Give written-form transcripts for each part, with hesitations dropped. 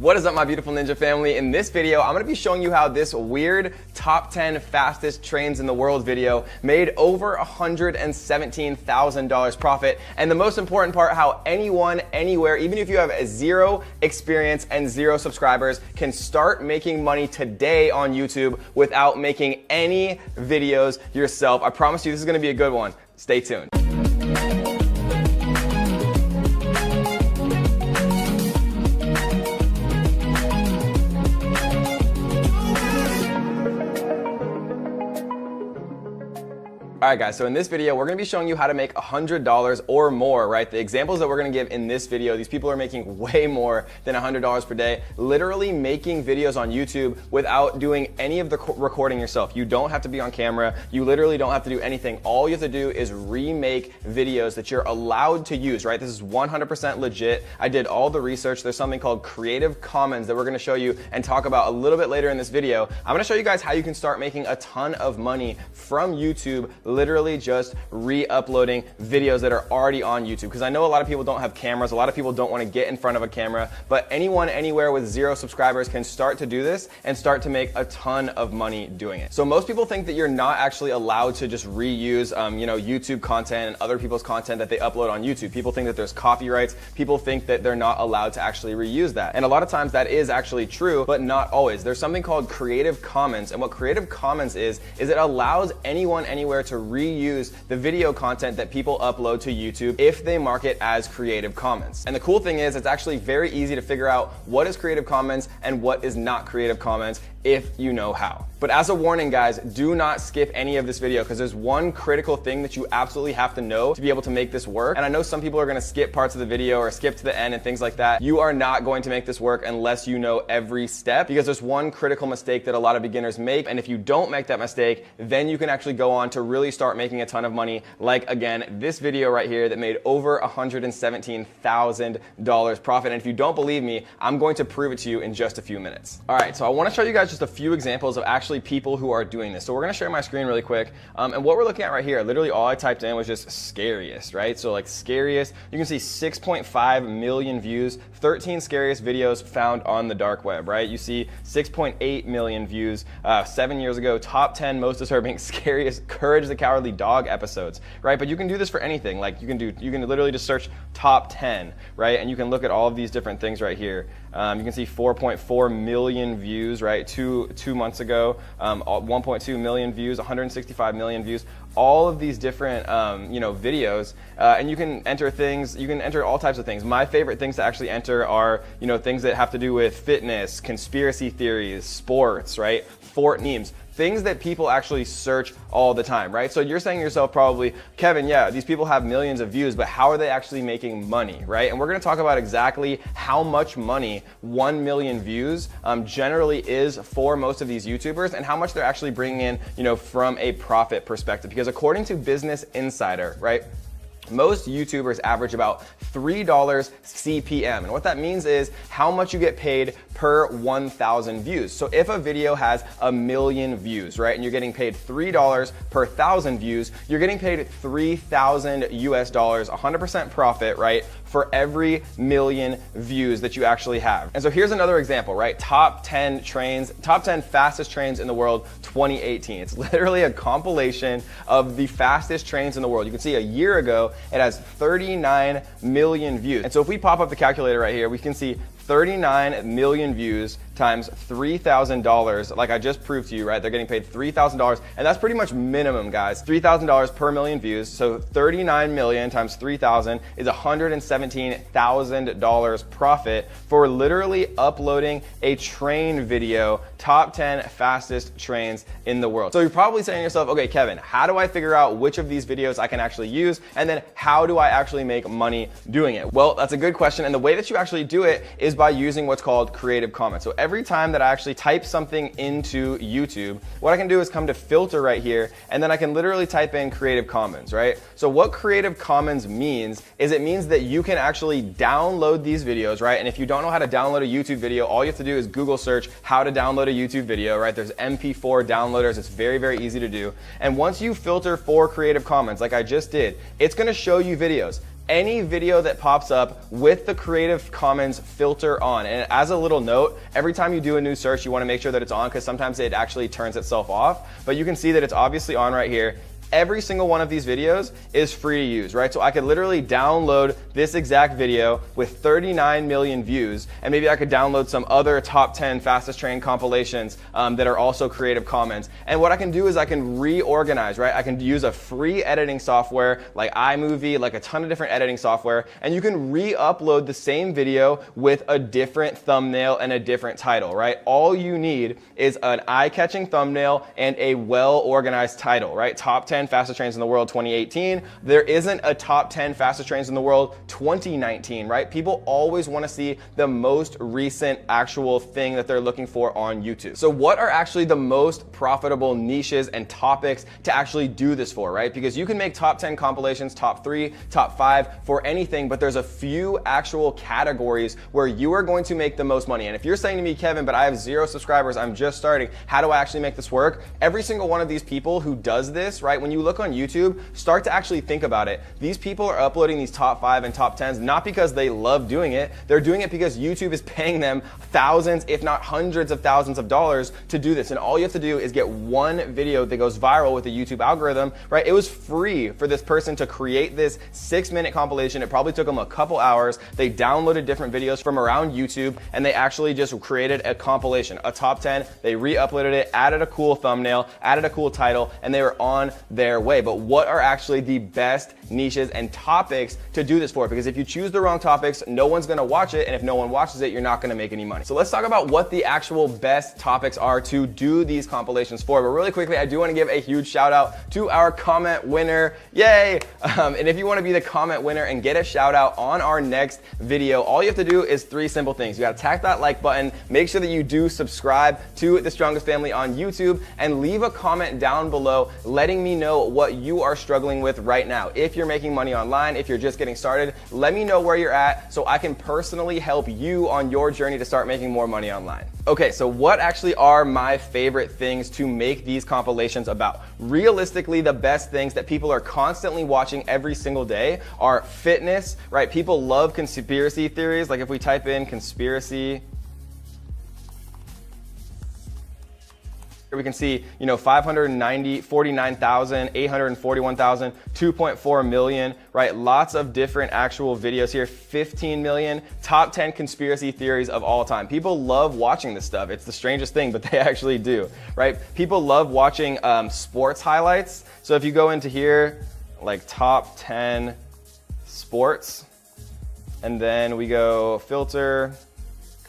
What is up, my beautiful ninja family? In this video, I'm gonna be showing you how this weird top 10 fastest trains in the world video made over $117,000 profit. And the most important part, how anyone, anywhere, even if you have zero experience and zero subscribers, can start making money today on YouTube without making any videos yourself. I promise you this is gonna be a good one. Stay tuned. All right, guys, so in this video, we're gonna be showing you how to make $100 or more, right? The examples that we're gonna give in this video, these people are making way more than $100 per day, literally making videos on YouTube without doing any of the recording yourself. You don't have to be on camera. You literally don't have to do anything. All you have to do is remake videos that you're allowed to use, right? This is 100% legit. I did all the research. There's something called Creative Commons that we're gonna show you and talk about a little bit later in this video. I'm gonna show you guys how you can start making a ton of money from YouTube, literally just re-uploading videos that are already on YouTube. Because I know a lot of people don't have cameras, a lot of people don't want to get in front of a camera, but anyone, anywhere with zero subscribers can start to do this and start to make a ton of money doing it. So most people think that you're not actually allowed to just reuse YouTube content and other people's content that they upload on YouTube. People think that there's copyrights. People think that they're not allowed to actually reuse that. And a lot of times that is actually true, but not always. There's something called Creative Commons, and what Creative Commons is it allows anyone, anywhere to reuse the video content that people upload to YouTube if they mark it as Creative Commons. And the cool thing is it's actually very easy to figure out what is Creative Commons and what is not Creative Commons if you know how. But as a warning, guys, do not skip any of this video because there's one critical thing that you absolutely have to know to be able to make this work. And I know some people are gonna skip parts of the video or skip to the end and things like that. You are not going to make this work unless you know every step, because there's one critical mistake that a lot of beginners make. And if you don't make that mistake, then you can actually go on to really start making a ton of money. Like, again, this video right here that made over $117,000 profit. And if you don't believe me, I'm going to prove it to you in just a few minutes. All right, so I wanna show you guys just a few examples of actually people who are doing this. So we're gonna share my screen really quick. And what we're looking at right here, literally all I typed in was just scariest, right? So like scariest, you can see 6.5 million views, 13 scariest videos found on the dark web, right? You see 6.8 million views 7 years ago, top 10 most disturbing, scariest Courage the Cowardly Dog episodes, right? But you can do this for anything. Like you can literally just search top 10, right? And you can look at all of these different things right here. You can see 4.4 million views, right? Two months ago, 1.2 million views, 165 million views, all of these different videos, and you can enter things, you can enter all types of things. My favorite things to actually enter are things that have to do with fitness, conspiracy theories, sports, right? Fort memes. Things that people actually search all the time, right? So you're saying to yourself probably, Kevin, yeah, these people have millions of views, but how are they actually making money, right? And we're gonna talk about exactly how much money 1 million views generally is for most of these YouTubers and how much they're actually bringing in, from a profit perspective. Because according to Business Insider, right, most YouTubers average about $3 CPM. And what that means is how much you get paid per 1,000 views. So if a video has 1 million views, right, and you're getting paid $3 per 1,000 views, you're getting paid $3,000 US, 100% profit, right, for every 1 million views that you actually have. And so here's another example, right? Top 10 fastest trains in the world 2018. It's literally a compilation of the fastest trains in the world. You can see a year ago, it has 39 million views. And so if we pop up the calculator right here, we can see 39 million views times $3,000, like I just proved to you, right? They're getting paid $3,000, and that's pretty much minimum, guys. $3,000 per million views, so 39 million times 3,000 is $117,000 profit for literally uploading a train video, top 10 fastest trains in the world. So you're probably saying to yourself, okay, Kevin, how do I figure out which of these videos I can actually use, and then how do I actually make money doing it? Well, that's a good question, and the way that you actually do it is by using what's called Creative Commons. So every time that I actually type something into YouTube, what I can do is come to filter right here, and then I can literally type in Creative Commons, right? So what Creative Commons means is it means that you can actually download these videos, right? And if you don't know how to download a YouTube video, all you have to do is Google search how to download a YouTube video, right? There's MP4 downloaders. It's very, very easy to do. And once you filter for Creative Commons, like I just did, it's gonna show you videos. any video that pops up with the Creative Commons filter on. And as a little note, every time you do a new search, you want to make sure that it's on because sometimes it actually turns itself off. But you can see that it's obviously on right here. Every single one of these videos is free to use, right? So I could literally download this exact video with 39 million views, and maybe I could download some other top 10 fastest train compilations that are also Creative Commons. And what I can do is I can reorganize, right? I can use a free editing software like iMovie, like a ton of different editing software, and you can re-upload the same video with a different thumbnail and a different title, right? All you need is an eye-catching thumbnail and a well-organized title, right? Top 10 fastest trains in the world 2018. There isn't a top 10 fastest trains in the world 2019, right? People always want to see the most recent actual thing that they're looking for on YouTube. So what are actually the most profitable niches and topics to actually do this for, right? Because you can make top 10 compilations, top 3, top 5 for anything, but there's a few actual categories where you are going to make the most money. And if you're saying to me, Kevin, but I have 0 subscribers, I'm just starting, how do I actually make this work? Every single one of these people who does this, right? When you look on YouTube, start to actually think about it. These people are uploading these top 5 and top 10s not because they love doing it. They're doing it because YouTube is paying them thousands, if not hundreds of thousands of dollars to do this. And all you have to do is get one video that goes viral with the YouTube algorithm, right? It was free for this person to create this 6-minute compilation. It probably took them a couple hours. They downloaded different videos from around YouTube and they actually just created a compilation, a top 10. They re-uploaded it, added a cool thumbnail, added a cool title, and they were on their way. But what are actually the best niches and topics to do this for? Because if you choose the wrong topics, no one's gonna watch it, and if no one watches it, you're not gonna make any money. So let's talk about what the actual best topics are to do these compilations for. But really quickly, I do wanna give a huge shout out to our comment winner. Yay! And if you wanna be the comment winner and get a shout out on our next video, all you have to do is 3 simple things. You gotta tap that like button, make sure that you do subscribe to The Strongest Family on YouTube, and leave a comment down below letting me know what you are struggling with right now. If you're making money online, if you're just getting started, let me know where you're at so I can personally help you on your journey to start making more money online. Okay, so what actually are my favorite things to make these compilations about? Realistically, the best things that people are constantly watching every single day are fitness, right? People love conspiracy theories. Like if we type in conspiracy, we can see, 549,000, 841,000, 2.4 million, right? Lots of different actual videos here, 15 million, top 10 conspiracy theories of all time. People love watching this stuff. It's the strangest thing, but they actually do, right? People love watching sports highlights. So if you go into here, like top 10 sports, and then we go filter,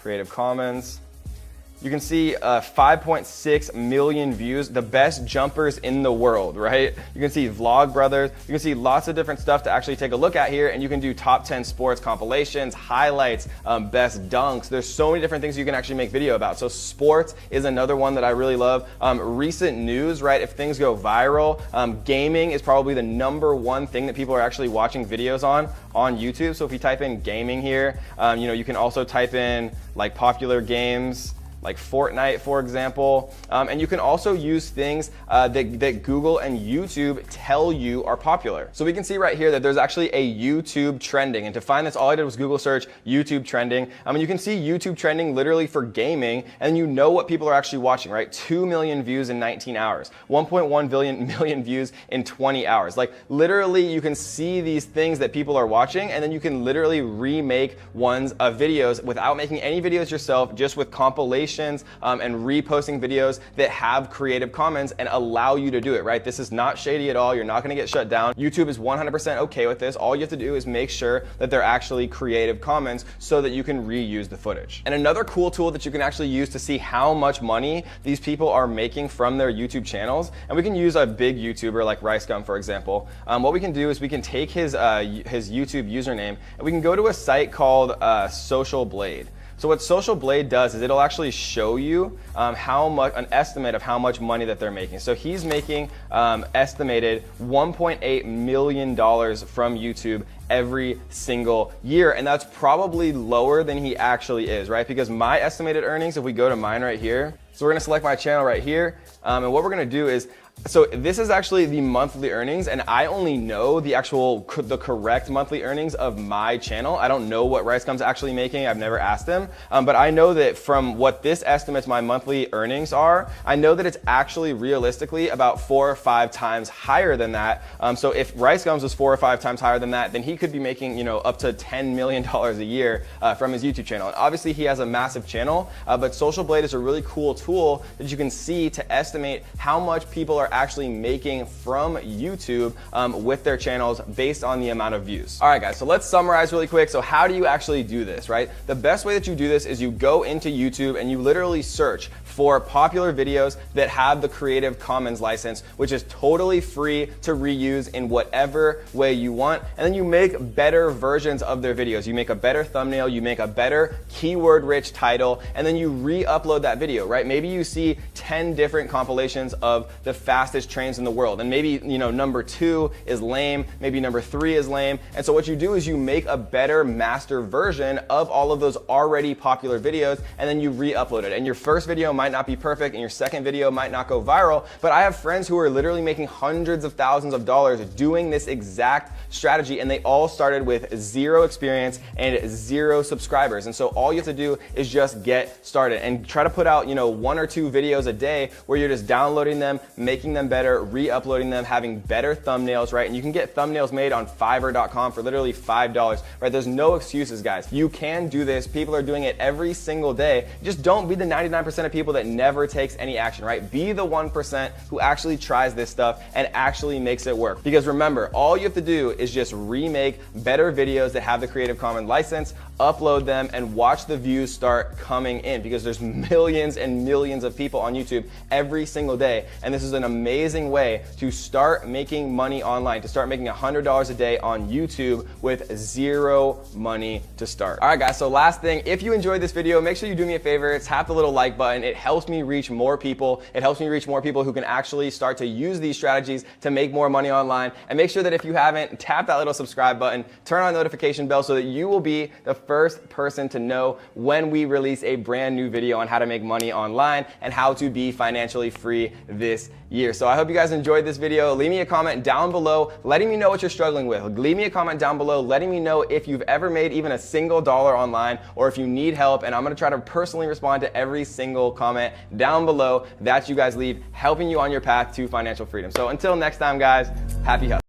Creative Commons, you can see 5.6 million views, the best jumpers in the world, right? You can see Vlogbrothers, you can see lots of different stuff to actually take a look at here, and you can do top 10 sports compilations, highlights, best dunks. There's so many different things you can actually make video about. So sports is another one that I really love. Recent news, right? If things go viral, gaming is probably the #1 thing that people are actually watching videos on YouTube. So if you type in gaming here, you can also type in like popular games, like Fortnite, for example. And you can also use things that Google and YouTube tell you are popular. So we can see right here that there's actually a YouTube trending. And to find this, all I did was Google search YouTube trending. You can see YouTube trending literally for gaming, and you know what people are actually watching, right? 2 million views in 19 hours, 1.1 million views in 20 hours. Like literally you can see these things that people are watching, and then you can literally remake ones of videos without making any videos yourself, just with compilations and reposting videos that have Creative Commons and allow you to do it, right? This is not shady at all. You're not gonna get shut down. YouTube is 100% okay with this. All you have to do is make sure that they're actually Creative Commons so that you can reuse the footage. And another cool tool that you can actually use to see how much money these people are making from their YouTube channels, and we can use a big YouTuber like RiceGum, for example. What we can do is we can take his YouTube username and we can go to a site called Social Blade. So what Social Blade does is it'll actually show you an estimate of how much money that they're making. So he's making estimated $1.8 million from YouTube every single year, and that's probably lower than he actually is, right? Because my estimated earnings, if we go to mine right here, so we're gonna select my channel right here, and what we're gonna do is So this is actually the monthly earnings, and I only know the correct monthly earnings of my channel. I don't know what RiceGum's actually making. I've never asked him, but I know that from what this estimates my monthly earnings are, I know that it's actually realistically about 4 or 5 times higher than that. So if RiceGum's was 4 or 5 times higher than that, then he could be making, you know, up to $10 million a year from his YouTube channel. And obviously he has a massive channel, but Social Blade is a really cool tool that you can see to estimate how much people are actually making from YouTube with their channels based on the amount of views. All right, guys, so let's summarize really quick. So how do you actually do this, right? The best way that you do this is you go into YouTube and you literally search for popular videos that have the Creative Commons license, which is totally free to reuse in whatever way you want. And then you make better versions of their videos. You make a better thumbnail, you make a better keyword-rich title, and then you re-upload that video, right? Maybe you see 10 different compilations of the fastest trains in the world, and maybe, you know, number 2 is lame, maybe number 3 is lame, and so what you do is you make a better master version of all of those already popular videos, and then you re-upload it. And your first video might not be perfect, and your second video might not go viral, but I have friends who are literally making hundreds of thousands of dollars doing this exact strategy, and they all started with 0 experience and 0 subscribers. And so all you have to do is just get started and try to put out, you know, 1 or 2 videos a day where you're just downloading them, making them better, re-uploading them, having better thumbnails, right? And you can get thumbnails made on Fiverr.com for literally $5, right? There's no excuses, guys. You can do this. People are doing it every single day. Just don't be the 99% of people that never takes any action, right? Be the 1% who actually tries this stuff and actually makes it work. Because remember, all you have to do is just remake better videos that have the Creative Commons license, upload them, and watch the views start coming in, because there's millions and millions of people on YouTube every single day. And this is an amazing way to start making money online, to start making $100 a day on YouTube with 0 money to start. All right, guys, so last thing, if you enjoyed this video, make sure you do me a favor, tap the little like button. It helps me reach more people. It helps me reach more people who can actually start to use these strategies to make more money online. And make sure that if you haven't, tap that little subscribe button, turn on the notification bell so that you will be the first person to know when we release a brand new video on how to make money online and how to be financially free this year. So I hope you guys enjoyed this video. Leave me a comment down below letting me know what you're struggling with. Leave me a comment down below letting me know if you've ever made even a single dollar online, or if you need help, and I'm gonna try to personally respond to every single comment down below that you guys leave, helping you on your path to financial freedom. So until next time, guys, happy hustling.